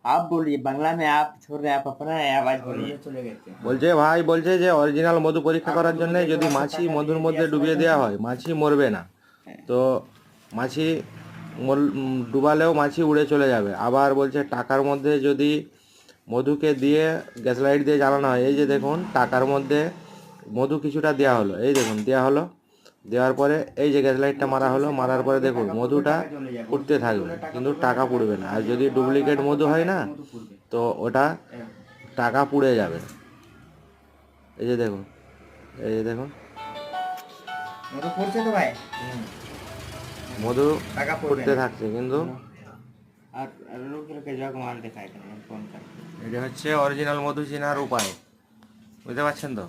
आप बोलिए, बांग्ला में आप छोड़ रहे हैं, आप अपना आवाज बोलिए। বলছে ভাই, বলছে যে অরিজিনাল মধু পরীক্ষা করার জন্য যদি মাছি মধুর মধ্যে ডুবিয়ে দেওয়া হয় মাছি মরবে না। তো মাছি ডুবালেও মাছি উড়ে চলে যাবে। আবার বলছে টাকার মধ্যে যদি মধুকে দিয়ে গ্যাস লাইট দিয়ে জ্বালানো হয়, এই যে দেখুন টাকার মধ্যে মধু কিছুটা দেওয়া হলো, এই দেখুন দেওয়া হলো, দেওয়ার পরে এই যে গ্যাস লাইটটা মারা হলো, মারার পরে দেখুন মধুটা ফুটতে থাকবে কিন্তু টাকা পুড়বে না। আর যদি ডুপ্লিকেট মধু হয় না, তো ওটা টাকা পুড়ে যাবে। এই যে দেখুন, এই যে দেখুন মধু পড়ছে তো ভাই, মধু টাকা পড়বে ফুটতে না। থাকছে কিন্তু। আর रुक के जग मार दिखाई देना फोन कर। এটা হচ্ছে অরিজিনাল মধু চেনার উপায়, বুঝতে পারছেন তো।